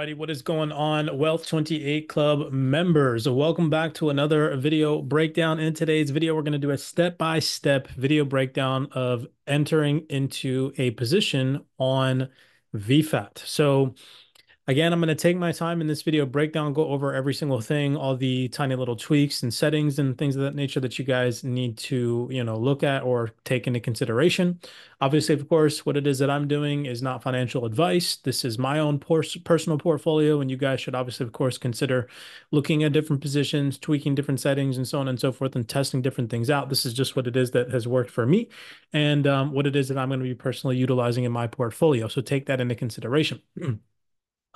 Alrighty, what is going on, Wealth 28 Club members? Welcome back to another video breakdown. In today's video, we're going to do a step-by-step video breakdown of entering into a position on VFAT. So again, I'm going to take my time in this video breakdown, go over every single thing, all the tiny little tweaks and settings and things of that nature that you guys need to, look at or take into consideration. Obviously, of course, what it is that I'm doing is not financial advice. This is my own personal portfolio, and you guys should obviously, of course, consider looking at different positions, tweaking different settings, and so on and so forth, and testing different things out. This is just what it is that has worked for me and what it is that I'm going to be personally utilizing in my portfolio. So take that into consideration.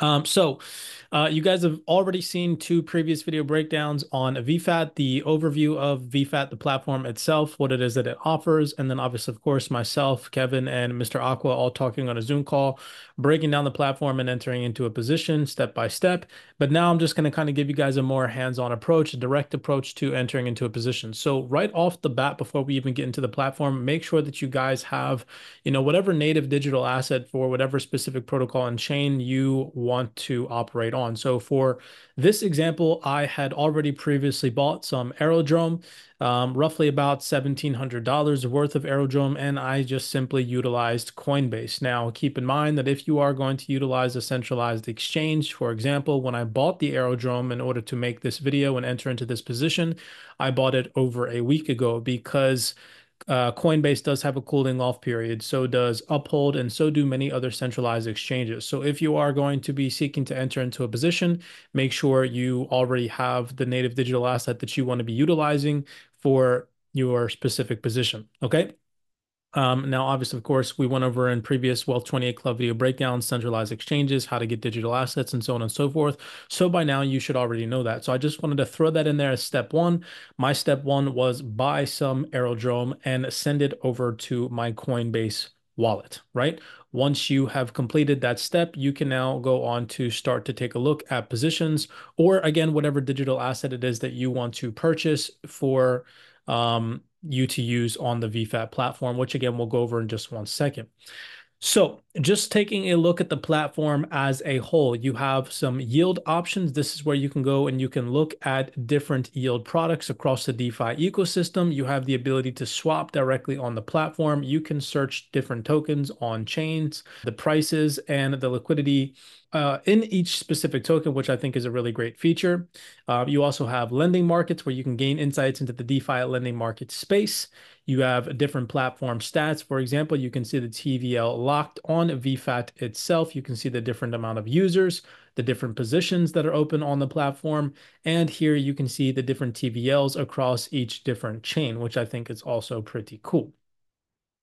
You guys have already seen two previous video breakdowns on VFAT, the overview of VFAT, the platform itself, what it is that it offers, and then obviously, of course, myself, Kevin, and Mr. Aqua all talking on a Zoom call, breaking down the platform and entering into a position step by step. But now I'm just going to kind of give you guys a more hands-on approach, a direct approach to entering into a position. So right off the bat, before we even get into the platform, make sure that you guys have, whatever native digital asset for whatever specific protocol and chain you want to operate on. So for this example, I had already previously bought some AERODROME, roughly about $1,700 worth of AERODROME, and I just simply utilized Coinbase. Now, keep in mind that if you are going to utilize a centralized exchange, for example, when I bought the AERODROME in order to make this video and enter into this position, I bought it over a week ago because Coinbase does have a cooling off period, so does Uphold, and so do many other centralized exchanges. So if you are going to be seeking to enter into a position, make sure you already have the native digital asset that you want to be utilizing for your specific position. Okay. Now, obviously, of course, we went over in previous Wealth 28 Club video breakdowns, centralized exchanges, how to get digital assets, and so on and so forth. So by now, you should already know that. So I just wanted to throw that in there as step one. My step one was buy some AERODROME and send it over to my Coinbase wallet, right? Once you have completed that step, you can now go on to start to take a look at positions or, again, whatever digital asset it is that you want to purchase for you to use on the VFAT platform, which again, we'll go over in just one second. So just taking a look at the platform as a whole, you have some yield options. This is where you can go and you can look at different yield products across the DeFi ecosystem. You have the ability to swap directly on the platform. You can search different tokens on chains, the prices and the liquidity in each specific token, which I think is a really great feature. You also have lending markets where you can gain insights into the DeFi lending market space. You have different platform stats. For example, you can see the TVL locked on VFAT itself. You can see the different amount of users, the different positions that are open on the platform. And here you can see the different TVLs across each different chain, which I think is also pretty cool.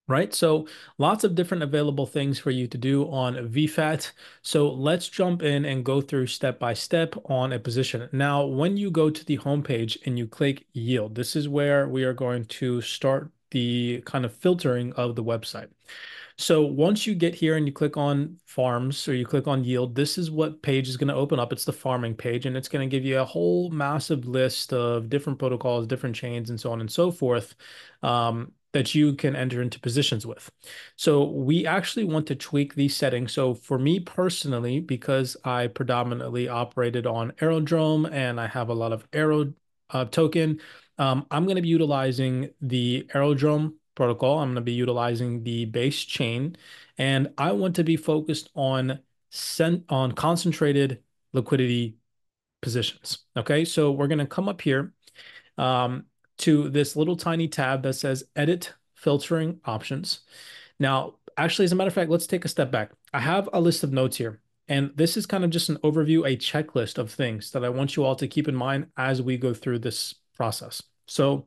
Right? So lots of different available things for you to do on VFAT. So let's jump in and go through step by step on a position. Now, when you go to the homepage and you click yield, this is where we are going to start the kind of filtering of the website. So once you get here and you click on farms or you click on yield, this is what page is going to open up. It's the farming page, and it's going to give you a whole massive list of different protocols, different chains, and so on and so forth that you can enter into positions with. So we actually want to tweak these settings. So for me personally, because I predominantly operated on AERODROME and I have a lot of Aero token, I'm going to be utilizing the AERODROME protocol. I'm going to be utilizing the base chain, and I want to be focused on concentrated liquidity positions. Okay, so we're going to come up here to this little tiny tab that says Edit Filtering Options. Now, actually, as a matter of fact, let's take a step back. I have a list of notes here, and this is kind of just an overview, a checklist of things that I want you all to keep in mind as we go through this process. So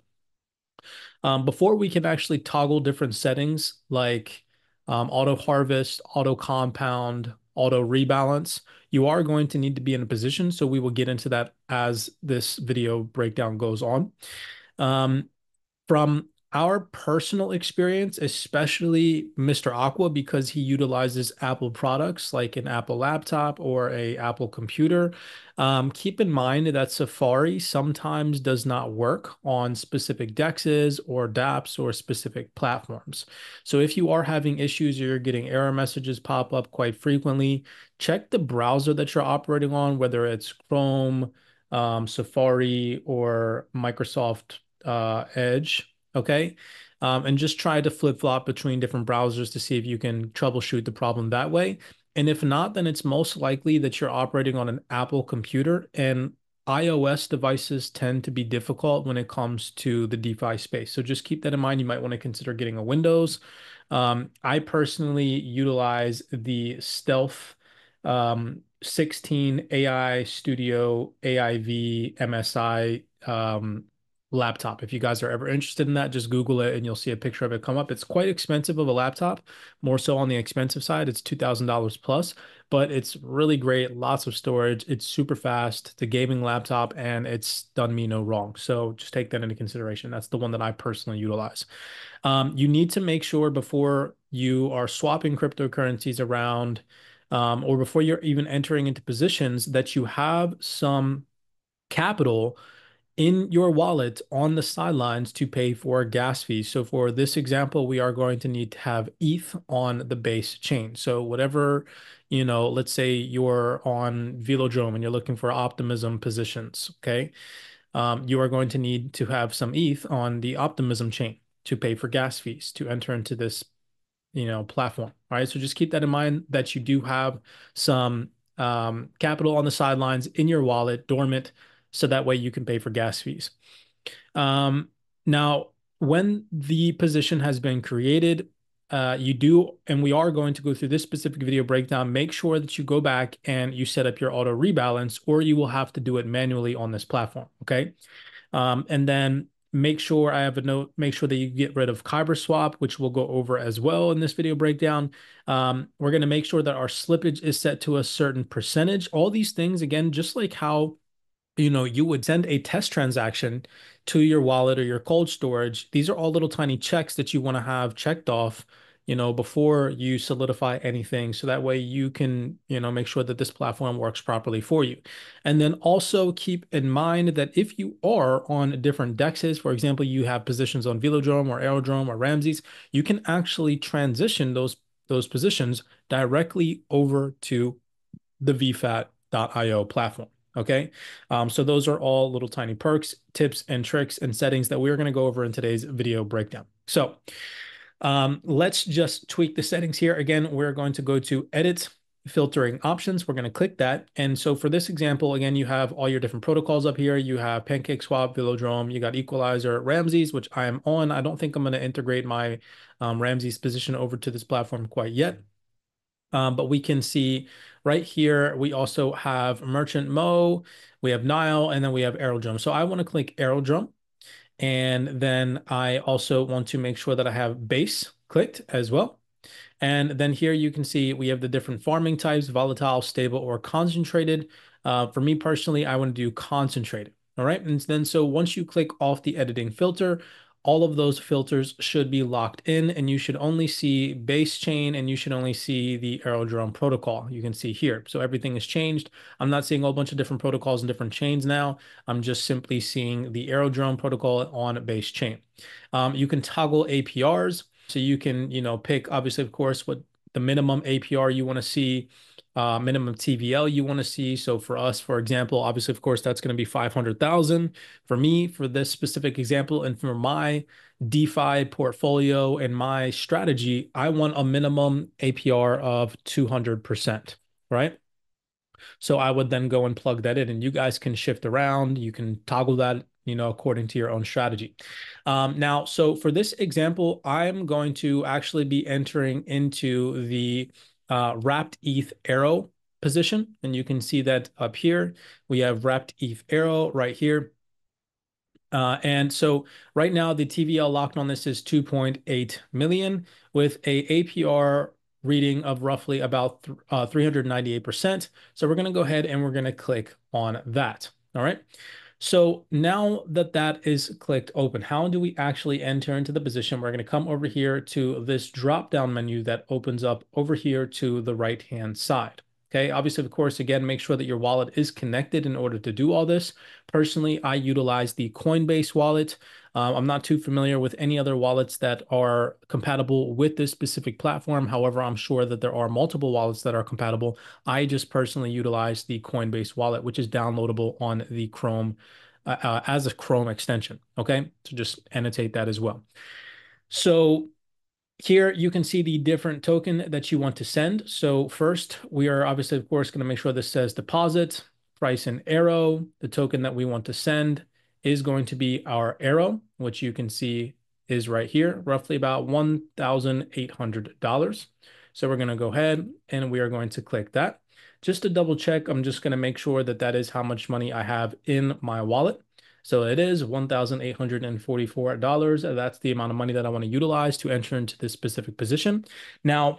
before we can actually toggle different settings like auto harvest, auto compound, auto rebalance, you are going to need to be in a position. So we will get into that as this video breakdown goes on. From our personal experience, especially Mr. Aqua, because he utilizes Apple products like an Apple laptop or a Apple computer, keep in mind that Safari sometimes does not work on specific DEXs or dApps or specific platforms. So if you are having issues or you're getting error messages pop up quite frequently, check the browser that you're operating on, whether it's Chrome, Safari, or Microsoft Edge. Okay. And just try to flip-flop between different browsers to see if you can troubleshoot the problem that way. And if not, then it's most likely that you're operating on an Apple computer, and iOS devices tend to be difficult when it comes to the DeFi space. So just keep that in mind. You might want to consider getting a Windows. I personally utilize the Stealth 16 AI Studio AIV MSI laptop. If you guys are ever interested in that, just Google it and you'll see a picture of it come up. It's quite expensive of a laptop, more so on the expensive side. It's $2,000 plus, but it's really great. Lots of storage. It's super fast. It's a gaming laptop and it's done me no wrong. So just take that into consideration. That's the one that I personally utilize. You need to make sure before you are swapping cryptocurrencies around, or before you're even entering into positions, that you have some capital in your wallet on the sidelines to pay for gas fees. So for this example, we are going to need to have ETH on the base chain. So whatever, let's say you're on Velodrome and you're looking for optimism positions, okay? You are going to need to have some ETH on the optimism chain to pay for gas fees to enter into this, platform. All right. So just keep that in mind that you do have some capital on the sidelines in your wallet, dormant, so that way you can pay for gas fees. Now, when the position has been created, you do, and we are going to go through this specific video breakdown, make sure that you go back and you set up your auto rebalance, or you will have to do it manually on this platform. Okay. And then make sure I have a note, make sure that you get rid of Kyber swap, which we'll go over as well in this video breakdown. We're going to make sure that our slippage is set to a certain percentage. All these things, again, just like how you would send a test transaction to your wallet or your cold storage. These are all little tiny checks that you want to have checked off, before you solidify anything. So that way you can, make sure that this platform works properly for you. And then also keep in mind that if you are on different dexes, for example, you have positions on Velodrome or AERODROME or Ramses, you can actually transition those positions directly over to the vfat.io platform. Okay. So those are all little tiny perks, tips, and tricks and settings that we're going to go over in today's video breakdown. So let's just tweak the settings here. Again, we're going to go to edit filtering options. We're going to click that. And so for this example, again, you have all your different protocols up here. You have PancakeSwap, Velodrome, you got Equalizer, Ramses, which I am on. I don't think I'm going to integrate my Ramses position over to this platform quite yet. But we can see right here, we also have Merchant Mo, we have Nile, and then we have AERODROME. So I want to click AERODROME. And then I also want to make sure that I have base clicked as well. And then here you can see we have the different farming types: volatile, stable, or concentrated. For me personally, I want to do concentrated. All right. And then so once you click off the editing filter, all of those filters should be locked in, and you should only see base chain, and you should only see the AERODROME protocol. You can see here. So everything has changed. I'm not seeing a whole bunch of different protocols and different chains now. I'm just simply seeing the AERODROME protocol on base chain. You can toggle APRs. So you can, pick, obviously, of course, what the minimum APR you want to see, minimum TVL you want to see. So for us, for example, obviously, of course, that's going to be 500,000 for me for this specific example. And for my DeFi portfolio and my strategy, I want a minimum APR of 200%, right? So I would then go and plug that in, and you guys can shift around. You can toggle that, according to your own strategy. Now, so for this example, I'm going to actually be entering into the wrapped ETH arrow position. And you can see that up here, we have wrapped ETH arrow right here. And so right now the TVL locked on this is 2.8 million with a APR reading of roughly about 398%. So we're going to go ahead and we're going to click on that. All right. So now that that is clicked open, how do we actually enter into the position? We're going to come over here to this drop down menu that opens up over here to the right hand side. Okay, obviously, of course, again, make sure that your wallet is connected in order to do all this. Personally, I utilize the Coinbase wallet. I'm not too familiar with any other wallets that are compatible with this specific platform. However, I'm sure that there are multiple wallets that are compatible. I just personally utilize the Coinbase wallet, which is downloadable on the Chrome as a Chrome extension. Okay, so just annotate that as well. So here you can see the different token that you want to send. So first, we are obviously, of course, going to make sure this says deposit, price in Arrow. The token that we want to send is going to be our Arrow, which you can see is right here, roughly about $1,800. So we're going to go ahead and we are going to click that. Just to double check, I'm just going to make sure that that is how much money I have in my wallet. So it is $1,844. That's the amount of money that I want to utilize to enter into this specific position. Now,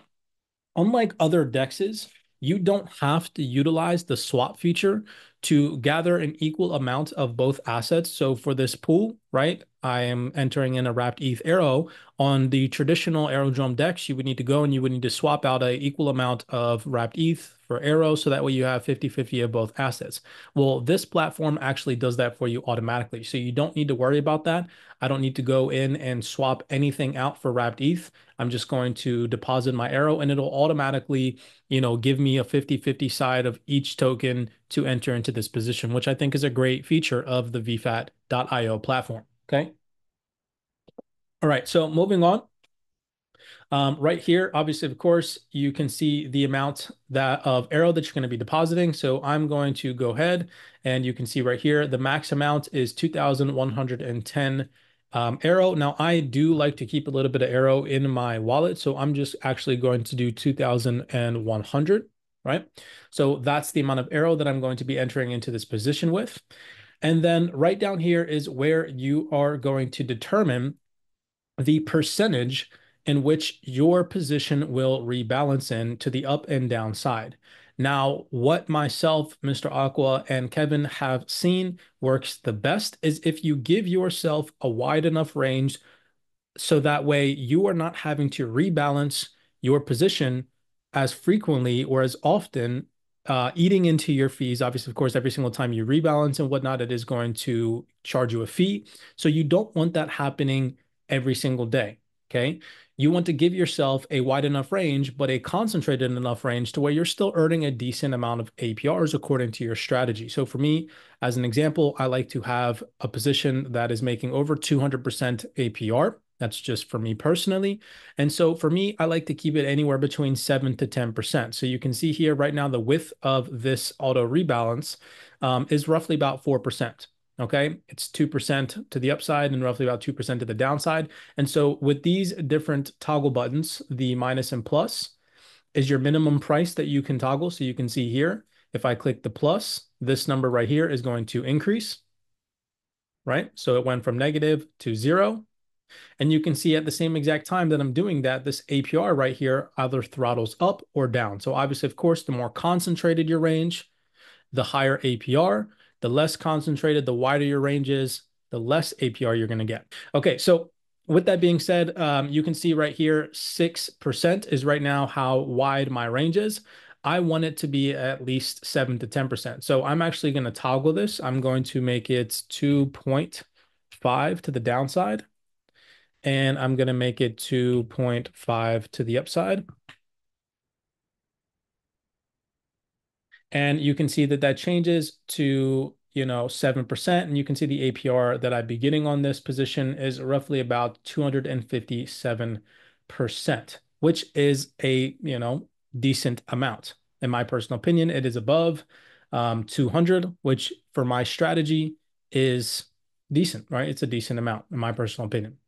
unlike other dexes, you don't have to utilize the swap feature to gather an equal amount of both assets. So for this pool, right, I am entering in a wrapped ETH arrow. On the traditional AERODROME dex, you would need to go and you would need to swap out an equal amount of wrapped ETH for arrow, so that way you have 50-50 of both assets. Well, this platform actually does that for you automatically. So you don't need to worry about that. I don't need to go in and swap anything out for wrapped ETH. I'm just going to deposit my arrow and it'll automatically, give me a 50-50 side of each token to enter into this position, which I think is a great feature of the vfat.io platform. Okay. All right. So moving on. Right here, obviously, of course, you can see the amount of arrow that you're going to be depositing. So I'm going to go ahead and you can see right here, the max amount is 2,110 arrow. Now, I do like to keep a little bit of arrow in my wallet. So I'm just actually going to do 2,100, right? So that's the amount of arrow that I'm going to be entering into this position with. And then right down here is where you are going to determine the percentage in which your position will rebalance in to the up and down side. Now, what myself, Mr. Aqua, and Kevin have seen works the best is if you give yourself a wide enough range so that way you are not having to rebalance your position as frequently or as often, eating into your fees. Obviously, of course, every single time you rebalance and whatnot, it is going to charge you a fee. So you don't want that happening every single day. Okay. You want to give yourself a wide enough range, but a concentrated enough range to where you're still earning a decent amount of APRs according to your strategy. So for me, as an example, I like to have a position that is making over 200% APR. That's just for me personally. And so for me, I like to keep it anywhere between 7 to 10%. So you can see here right now, the width of this auto rebalance is roughly about 4%. Okay, it's 2% to the upside and roughly about 2% to the downside. And so with these different toggle buttons, the minus and plus is your minimum price that you can toggle. So you can see here, if I click the plus, this number right here is going to increase, right? So it went from negative to 0. And you can see at the same exact time that I'm doing that, this APR right here either throttles up or down. So obviously, of course, the more concentrated your range, the higher APR. The less concentrated, the wider your range is, the less APR you're going to get. Okay, so with that being said, you can see right here, 6% is right now how wide my range is. I want it to be at least 7 to 10%. So I'm actually going to toggle this. I'm going to make it 2.5 to the downside, and I'm going to make it 2.5 to the upside. And you can see that that changes to, 7%. And you can see the APR that I'd be getting on this position is roughly about 257%, which is a, decent amount. In my personal opinion, it is above 200, which for my strategy is decent, right? It's a decent amount in my personal opinion.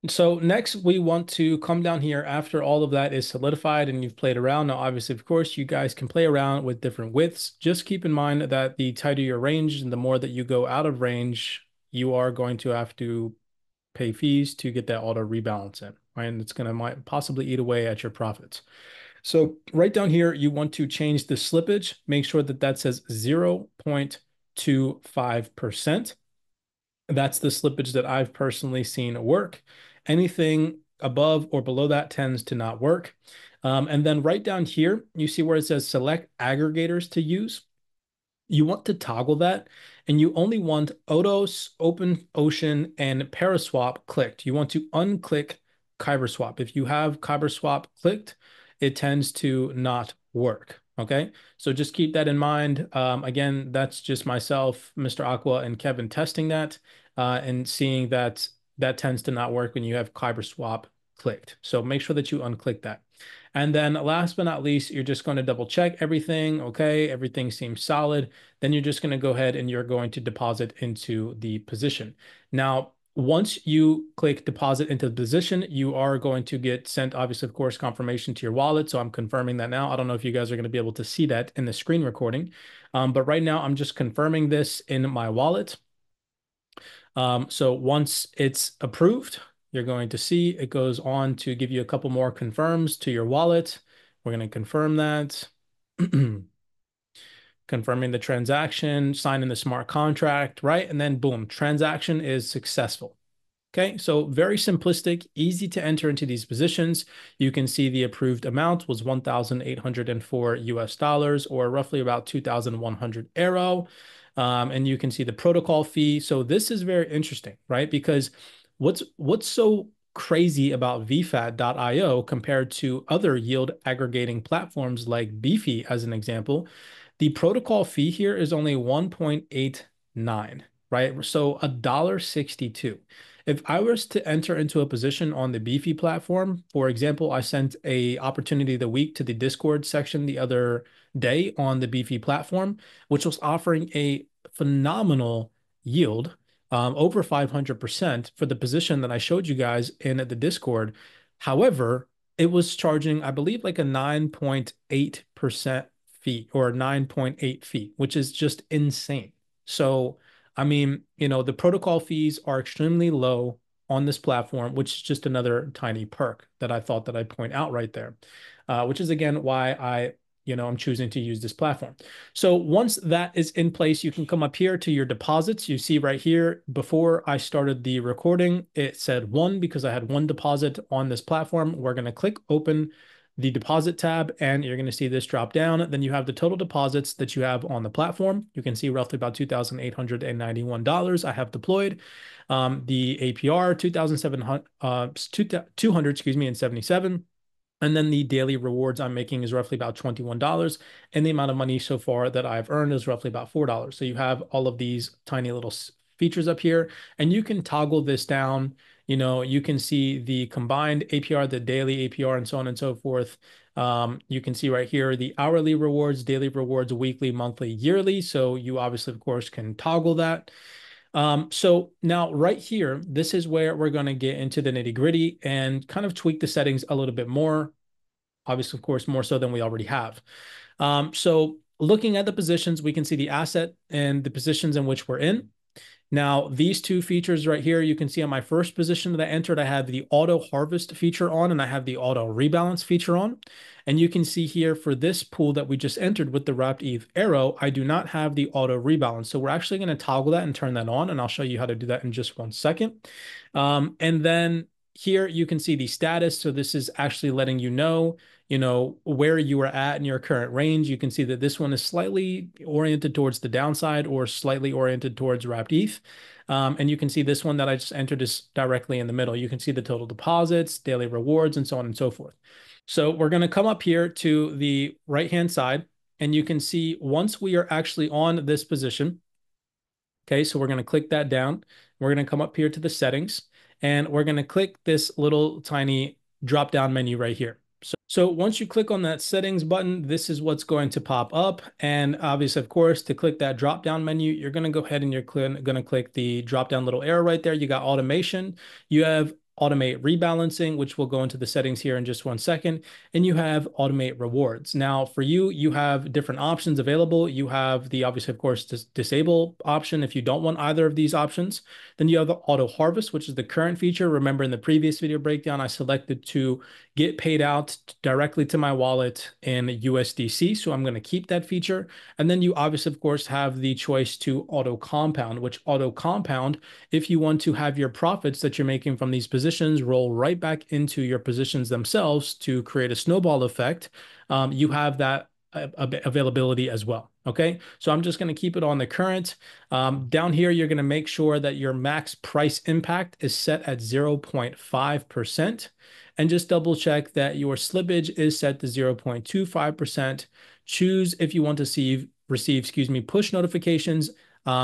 So next, we want to come down here after all of that is solidified and you've played around. Now, obviously, of course, you guys can play around with different widths. Just keep in mind that the tighter your range and the more that you go out of range, you are going to have to pay fees to get that auto rebalance in, right? And it's going to might possibly eat away at your profits. So right down here, you want to change the slippage. Make sure that that says 0.25%. That's the slippage that I've personally seen work. Anything above or below that tends to not work. And then right down here, you see where it says select aggregators to use. You want to toggle that, and you only want Odos, Open Ocean, and Paraswap clicked. You want to unclick Kyberswap. If you have Kyberswap clicked, it tends to not work. Okay, so just keep that in mind. Again, that's just myself, Mr. Aqua, and Kevin testing that and seeing that that tends to not work when you have Kyberswap clicked. So make sure that you unclick that. And then last but not least, you're just going to double check everything. Okay, everything seems solid. Then you're just going to go ahead and you're going to deposit into the position. Now, once you click deposit into the position, you are going to get sent, obviously, of course, confirmation to your wallet. So I'm confirming that now. I don't know if you guys are going to be able to see that in the screen recording. But right now, I'm just confirming this in my wallet. So once it's approved, you're going to see it goes on to give you a couple more confirms to your wallet. We're going to confirm that. Confirming the transaction, signing the smart contract, right? And then boom, transaction is successful. Okay, so very simplistic, easy to enter into these positions. You can see the approved amount was 1,804 US dollars, or roughly about 2,100 euro. And you can see the protocol fee. So this is very interesting, right? Because what's so crazy about vfat.io compared to other yield aggregating platforms like Beefy, as an example, the protocol fee here is only 1.89, right? So $1.62. If I was to enter into a position on the Beefy platform, for example, I sent a opportunity of the week to the Discord section the other day on the Beefy platform, which was offering a phenomenal yield, over 500% for the position that I showed you guys in the Discord. However, it was charging, I believe, like a 9.8% fee or 9.8 feet, which is just insane. So I mean, the protocol fees are extremely low on this platform, which is just another tiny perk that I thought that I'd point out right there, which is again why I'm choosing to use this platform. So once that is in place, you can come up here to your deposits. You see right here, before I started the recording, it said one because I had one deposit on this platform. We're going to click open the deposit tab, and you're going to see this drop down. Then you have the total deposits that you have on the platform. You can see roughly about $2,891 I have deployed. The APR 2,700, 200, excuse me, and 77. And then the daily rewards I'm making is roughly about $21. And the amount of money so far that I've earned is roughly about $4. So you have all of these tiny little features up here, and you can toggle this down. You can see the combined APR, the daily APR, and so on and so forth. You can see right here the hourly rewards, daily rewards, weekly, monthly, yearly. So you obviously, of course, can toggle that. So now right here, this is where we're going to get into the nitty gritty and kind of tweak the settings a little bit more. Obviously, of course, more so than we already have. So looking at the positions, we can see the asset and the positions in which we're in. Now, these two features right here, you can see on my first position that I entered, I have the auto harvest feature on and I have the auto rebalance feature on. And you can see here for this pool that we just entered with the wrapped ETH arrow, I do not have the auto rebalance. So we're actually going to toggle that and turn that on, and I'll show you how to do that in just 1 second. And then here you can see the status. So this is actually letting where you are at in your current range. You can see that this one is slightly oriented towards the downside or slightly oriented towards wrapped ETH. And you can see this one that I just entered is directly in the middle. You can see the total deposits, daily rewards, and so on and so forth. So we're going to come up here to the right-hand side, and you can see once we are actually on this position, okay, so we're going to click that down. We're going to come up here to the settings, and we're going to click this little tiny drop-down menu right here. So once you click on that settings button, this is what's going to pop up. And obviously, of course, to click that drop-down menu, you're going to go ahead and you're going to click the drop-down little arrow right there. You got automation. You have automate rebalancing, which we'll go into the settings here in just 1 second, and you have automate rewards. Now, for you, you have different options available. You have the obviously, of course, disable option if you don't want either of these options. Then you have the auto harvest, which is the current feature. Remember, in the previous video breakdown, I selected to get paid out directly to my wallet in USDC. So I'm going to keep that feature. And then you obviously, of course, have the choice to auto compound, which auto compound, if you want to have your profits that you're making from these positions roll right back into your positions themselves to create a snowball effect, you have that availability as well. Okay, so I'm just going to keep it on the current. Down here, you're going to make sure that your max price impact is set at 0.5%, and just double check that your slippage is set to 0.25%. Choose if you want to receive push notifications.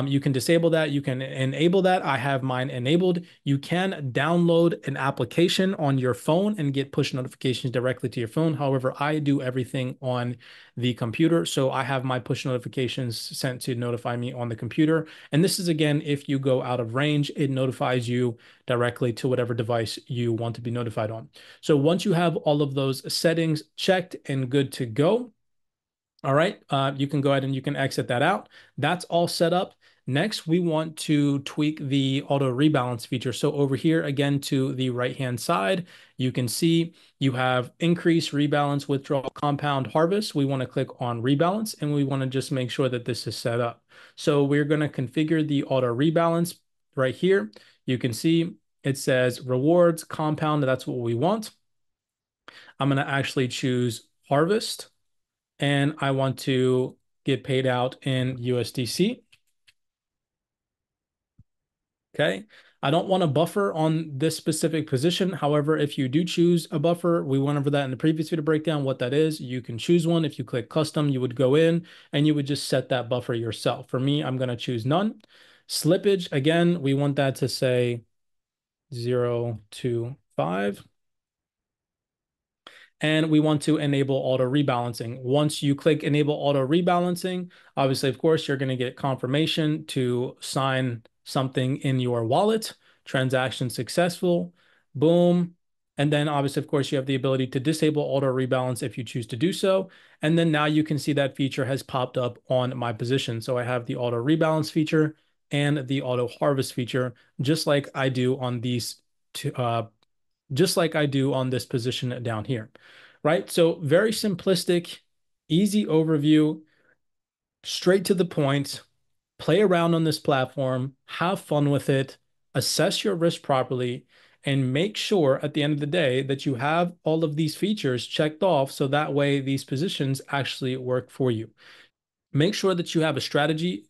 You can disable that. You can enable that. I have mine enabled. You can download an application on your phone and get push notifications directly to your phone. However, I do everything on the computer. So I have my push notifications sent to notify me on the computer. And this is, again, if you go out of range, it notifies you directly to whatever device you want to be notified on. So once you have all of those settings checked and good to go, all right, you can go ahead and you can exit that out. That's all set up. Next, we want to tweak the auto rebalance feature. So over here, again, to the right-hand side, you can see you have increase, rebalance, withdrawal, compound, harvest. We want to click on rebalance, and we want to just make sure that this is set up. So we're going to configure the auto rebalance right here. You can see it says rewards, compound. That's what we want. I'm going to actually choose harvest, and I want to get paid out in USDC. Okay. I don't want a buffer on this specific position. However, if you do choose a buffer, we went over that in the previous video breakdown, what that is. You can choose one. If you click custom, you would go in and you would just set that buffer yourself. For me, I'm going to choose none. Slippage, again, we want that to say 0 to 5. And we want to enable auto rebalancing. Once you click enable auto rebalancing, obviously, of course, you're going to get confirmation to sign something in your wallet, transaction successful, boom. And then obviously, of course, you have the ability to disable auto rebalance if you choose to do so. And then now you can see that feature has popped up on my position. So I have the auto rebalance feature and the auto harvest feature, just like I do on these just like I do on this position down here, right? So very simplistic, easy overview, straight to the point, play around on this platform, have fun with it, assess your risk properly, and make sure at the end of the day that you have all of these features checked off so that way these positions actually work for you. Make sure that you have a strategy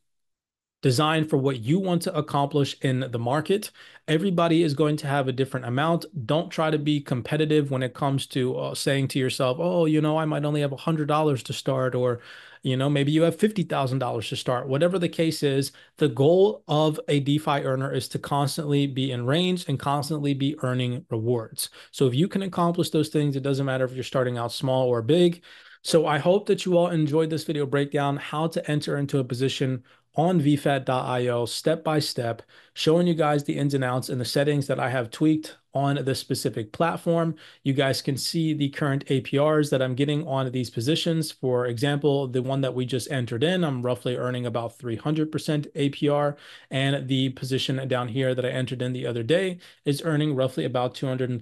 designed for what you want to accomplish in the market. Everybody is going to have a different amount. Don't try to be competitive when it comes to saying to yourself, oh, I might only have $100 to start, or, maybe you have $50,000 to start. Whatever the case is, the goal of a DeFi earner is to constantly be in range and constantly be earning rewards. So if you can accomplish those things, it doesn't matter if you're starting out small or big. So I hope that you all enjoyed this video breakdown, how to enter into a position on vfat.io step by step, showing you guys the ins and outs and the settings that I have tweaked on this specific platform. You guys can see the current APRs that I'm getting on these positions. For example, the one that we just entered in, I'm roughly earning about 300% APR, and the position down here that I entered in the other day is earning roughly about 239%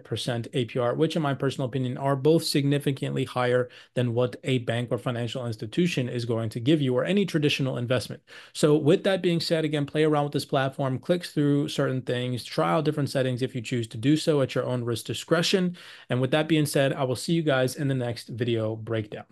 APR, which in my personal opinion are both significantly higher than what a bank or financial institution is going to give you, or any traditional investment. So with that being said, again, play around with this platform, click through certain things, try out different settings if you choose to do so at your own risk discretion. And with that being said, I will see you guys in the next video breakdown.